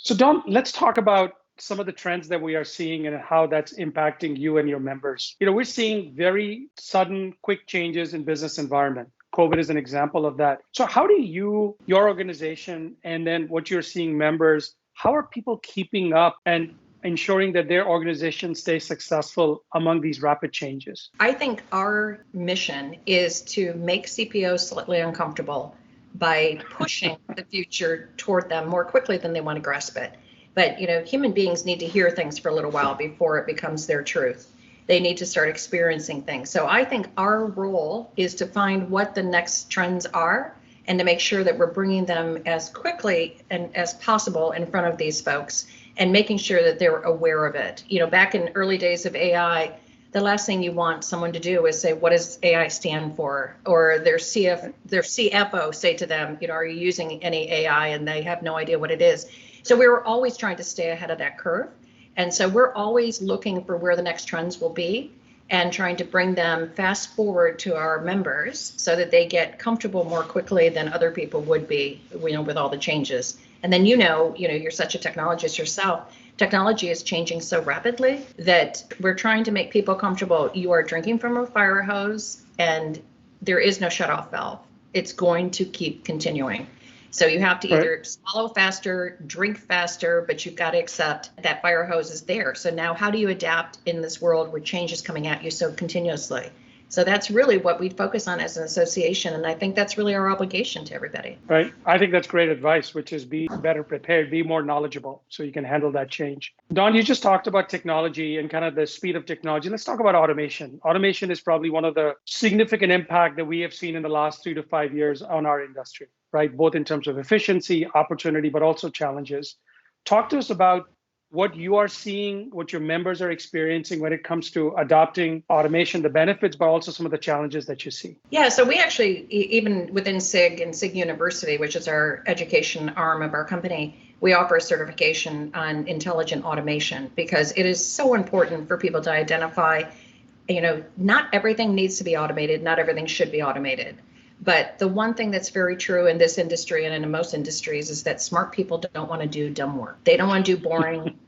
So Don, let's talk about some of the trends that we are seeing and how that's impacting you and your members. We're seeing very sudden, quick changes in business environment. COVID is an example of that. So how do you, your organization, and then what you're seeing members, how are people keeping up and ensuring that their organization stays successful among these rapid changes? I think our mission is to make CPOs slightly uncomfortable by pushing the future toward them more quickly than they want to grasp it. But, human beings need to hear things for a little while before it becomes their truth. They need to start experiencing things. So I think our role is to find what the next trends are and to make sure that we're bringing them as quickly and as possible in front of these folks and making sure that they're aware of it. Back in early days of AI, the last thing you want someone to do is say, what does AI stand for? Or their CFO say to them, are you using any AI? And they have no idea what it is. So we were always trying to stay ahead of that curve. And so we're always looking for where the next trends will be and trying to bring them fast forward to our members so that they get comfortable more quickly than other people would be, with all the changes. And then, you're such a technologist yourself. Technology is changing so rapidly that we're trying to make people comfortable. You are drinking from a fire hose and there is no shutoff valve. It's going to keep continuing. So you have to either swallow faster, drink faster, but you've got to accept that fire hose is there. So now how do you adapt in this world where change is coming at you so continuously? So that's really what we focus on as an association. And I think that's really our obligation to everybody. Right. I think that's great advice, which is be better prepared, be more knowledgeable so you can handle that change. Don, you just talked about technology and kind of the speed of technology. Let's talk about automation. Automation is probably one of the significant impact that we have seen in the last 3 to 5 years on our industry, right? Both in terms of efficiency, opportunity, but also challenges. Talk to us about what you are seeing, what your members are experiencing when it comes to adopting automation, the benefits, but also some of the challenges that you see. Yeah, so we actually, even within SIG and SIG University, which is our education arm of our company, we offer a certification on intelligent automation because it is so important for people to identify, not everything needs to be automated, not everything should be automated. But the one thing that's very true in this industry and in most industries is that smart people don't want to do dumb work. They don't want to do boring,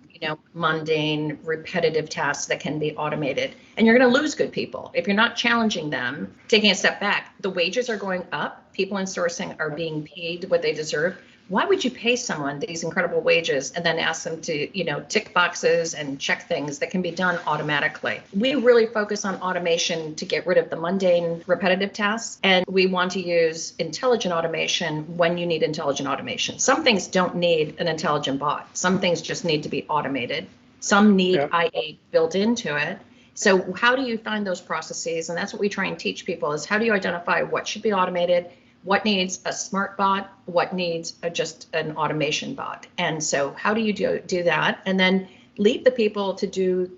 mundane, repetitive tasks that can be automated. And you're going to lose good people. If you're not challenging them, taking a step back, the wages are going up. People in sourcing are being paid what they deserve. Why would you pay someone these incredible wages and then ask them to, tick boxes and check things that can be done automatically? We really focus on automation to get rid of the mundane, repetitive tasks. And we want to use intelligent automation when you need intelligent automation. Some things don't need an intelligent bot. Some things just need to be automated. Some need IA built into it. So how do you find those processes? And that's what we try and teach people is how do you identify what should be automated, what needs a smart bot, what needs just an automation bot. And so how do you do that? And then leave the people to do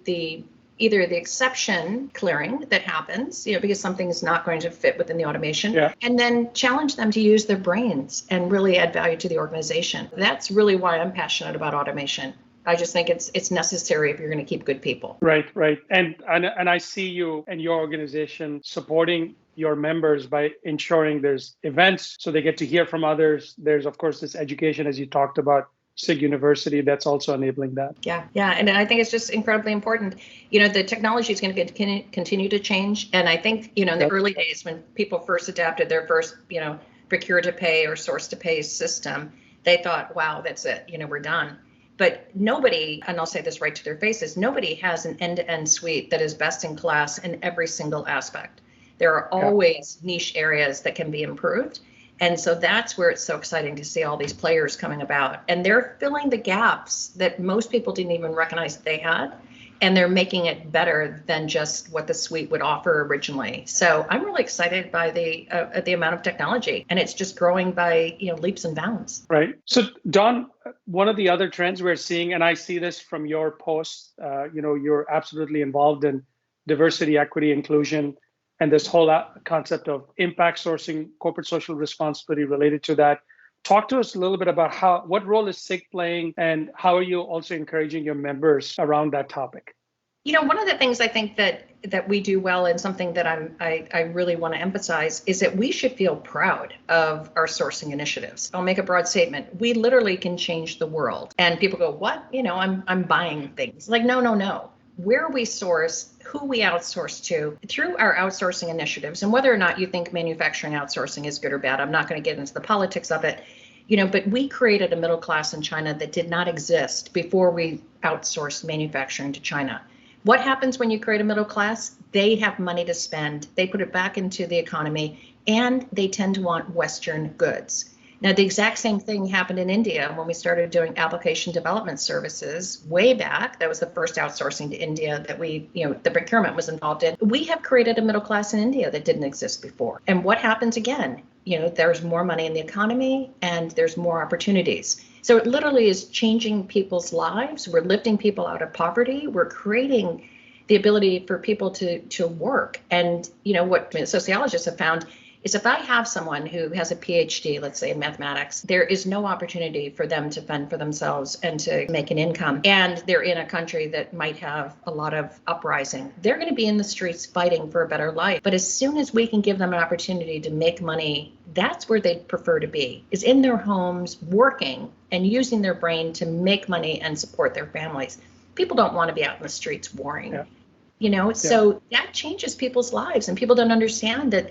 either the exception clearing that happens, because something is not going to fit within the automation, and then challenge them to use their brains and really add value to the organization. That's really why I'm passionate about automation. I just think it's necessary if you're going to keep good people. Right. And I see you and your organization supporting your members by ensuring there's events so they get to hear from others. There's, of course, this education, as you talked about, SIG University, that's also enabling that. Yeah. And I think it's just incredibly important. The technology is going to continue to change. And I think, in the early days when people first adapted their first, procure to pay or source to pay system, they thought, wow, that's it, we're done. But nobody, and I'll say this right to their faces, nobody has an end-to-end suite that is best in class in every single aspect. There are always niche areas that can be improved. And so that's where it's so exciting to see all these players coming about. And they're filling the gaps that most people didn't even recognize that they had. And they're making it better than just what the suite would offer originally. So I'm really excited by the amount of technology, and it's just growing by leaps and bounds. Right. So Don, one of the other trends we're seeing, and I see this from your posts, you're absolutely involved in diversity, equity, inclusion, and this whole concept of impact sourcing, corporate social responsibility related to that. Talk to us a little bit about what role is SIG playing and how are you also encouraging your members around that topic? One of the things I think that we do well, and something that I really want to emphasize, is that we should feel proud of our sourcing initiatives. I'll make a broad statement. We literally can change the world. And people go, what? I'm buying things. Like, no. Where we source, who we outsource to, through our outsourcing initiatives, and whether or not you think manufacturing outsourcing is good or bad, I'm not going to get into the politics of it. But we created a middle class in China that did not exist before we outsourced manufacturing to China. What happens when you create a middle class? They have money to spend. They put it back into the economy, and they tend to want Western goods. Now, the exact same thing happened in India when we started doing application development services way back. That was the first outsourcing to India that the procurement was involved in. We have created a middle class in India that didn't exist before. And what happens again? There's more money in the economy and there's more opportunities. So it literally is changing people's lives. We're lifting people out of poverty. We're creating the ability for people to work. And what sociologists have found is if I have someone who has a PhD, let's say in mathematics, there is no opportunity for them to fend for themselves and to make an income. And they're in a country that might have a lot of uprising. They're going to be in the streets fighting for a better life. But as soon as we can give them an opportunity to make money, that's where they'd prefer to be, is in their homes, working and using their brain to make money and support their families. People don't want to be out in the streets warring, So that changes people's lives, and people don't understand that.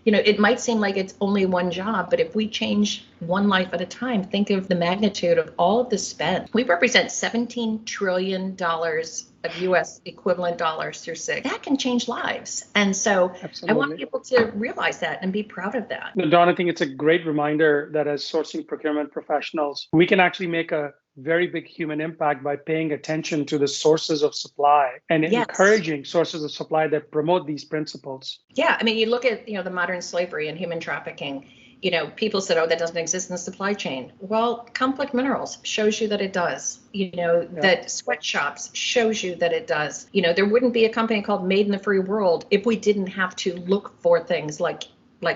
It might seem like it's only one job, but if we change one life at a time, think of the magnitude of all of the spend. We represent $17 trillion of U.S. equivalent dollars through SIG. That can change lives. And so Absolutely. I want people to realize that and be proud of that. Dawn, I think it's a great reminder that as sourcing procurement professionals, we can actually make a very big human impact by paying attention to the sources of supply and encouraging sources of supply that promote these principles. Yeah, you look at the modern slavery and human trafficking. People said, "Oh, that doesn't exist in the supply chain." Well, Complex Minerals shows you that it does. That sweatshops shows you that it does. There wouldn't be a company called Made in the Free World if we didn't have to look for things like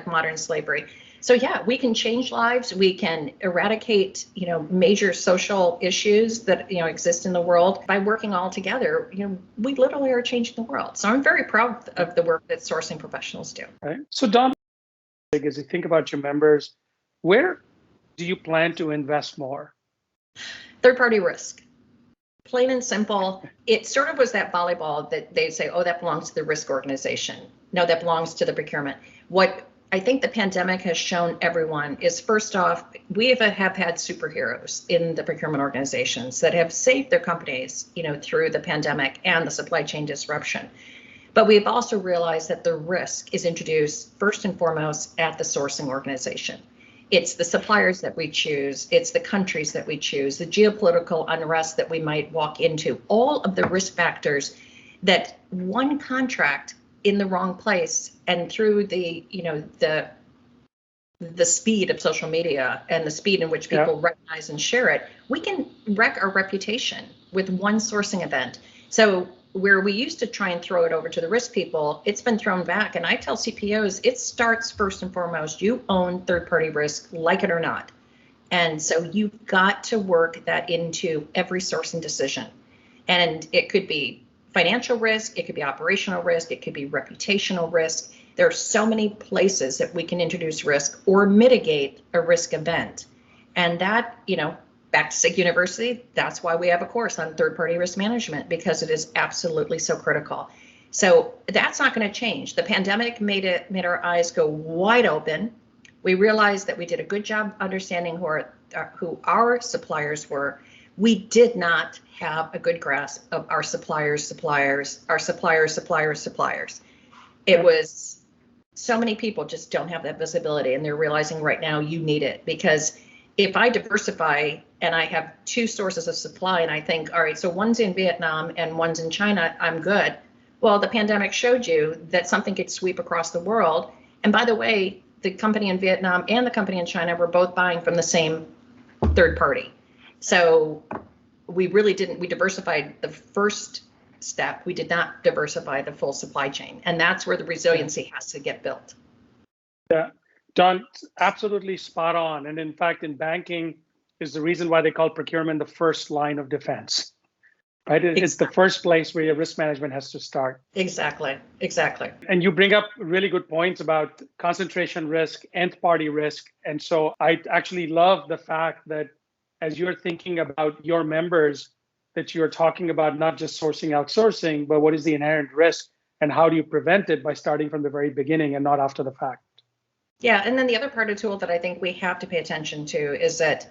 modern slavery. So yeah, we can change lives. We can eradicate, major social issues that, exist in the world by working all together. We literally are changing the world. So I'm very proud of the work that sourcing professionals do. Right. So Dawn, as you think about your members, where do you plan to invest more? Third-party risk. Plain and simple. It sort of was that volleyball that they say, oh, that belongs to the risk organization. No, that belongs to the procurement. What I think the pandemic has shown everyone is, first off, we have had superheroes in the procurement organizations that have saved their companies, through the pandemic and the supply chain disruption. But we've also realized that the risk is introduced first and foremost at the sourcing organization. It's the suppliers that we choose. It's the countries that we choose, the geopolitical unrest that we might walk into, all of the risk factors that one contract in the wrong place and through the speed of social media and the speed in which people recognize and share it, we can wreck our reputation with one sourcing event. So where we used to try and throw it over to the risk people, it's been thrown back. And I tell CPOs, it starts first and foremost, you own third-party risk, like it or not. And so you've got to work that into every sourcing decision. And it could be financial risk, it could be operational risk, it could be reputational risk. There are so many places that we can introduce risk or mitigate a risk event. And that, back to SIG University, that's why we have a course on third-party risk management, because it is absolutely so critical. So that's not going to change. The pandemic made our eyes go wide open. We realized that we did a good job understanding who our suppliers were. We did not have a good grasp of our suppliers. It was so many people just don't have that visibility, and they're realizing right now you need it, because if I diversify and I have two sources of supply and I think, all right, so one's in Vietnam and one's in China, I'm good. Well, the pandemic showed you that something could sweep across the world. And by the way, the company in Vietnam and the company in China were both buying from the same third party. So we diversified the first step. We did not diversify the full supply chain. And that's where the resiliency has to get built. Yeah, Dawn, absolutely spot on. And in fact, in banking is the reason why they call procurement the first line of defense. right? It's the first place where your risk management has to start. Exactly. And you bring up really good points about concentration risk, nth party risk. And so I actually love the fact that as you're thinking about your members, that you're talking about not just sourcing, outsourcing, but what is the inherent risk and how do you prevent it by starting from the very beginning and not after the fact? Yeah, and then the other part of the tool that I think we have to pay attention to is that,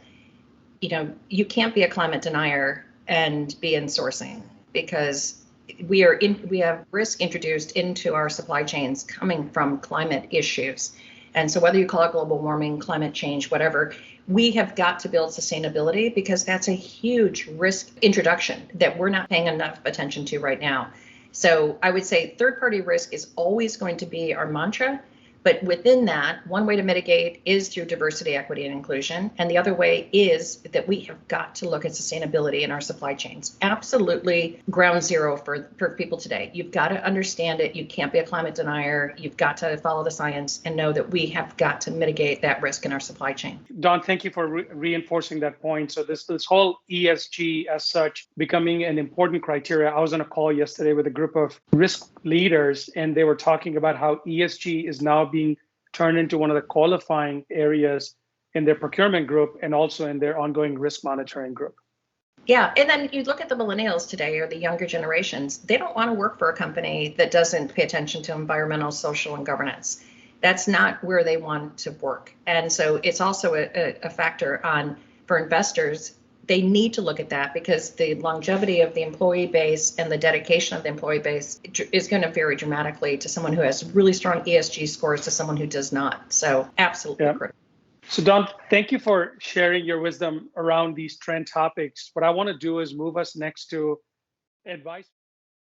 you can't be a climate denier and be in sourcing, because we have risk introduced into our supply chains coming from climate issues. And so whether you call it global warming, climate change, whatever, we have got to build sustainability, because that's a huge risk introduction that we're not paying enough attention to right now. So I would say third-party risk is always going to be our mantra. But within that, one way to mitigate is through diversity, equity, and inclusion. And the other way is that we have got to look at sustainability in our supply chains. Absolutely ground zero for people today. You've got to understand it. You can't be a climate denier. You've got to follow the science and know that we have got to mitigate that risk in our supply chain. Dawn, thank you for reinforcing that point. So this whole ESG as such becoming an important criteria. I was on a call yesterday with a group of risk leaders, and they were talking about how ESG is now being turned into one of the qualifying areas in their procurement group and also in their ongoing risk monitoring group. Yeah, and then you look at the millennials today, or the younger generations, they don't want to work for a company that doesn't pay attention to environmental, social, and governance. That's not where they want to work. And so it's also a factor for investors. They need to look at that, because the longevity of the employee base and the dedication of the employee base is going to vary dramatically to someone who has really strong ESG scores to someone who does not. So absolutely critical. So Dawn, thank you for sharing your wisdom around these trend topics. What I want to do is move us next to advice.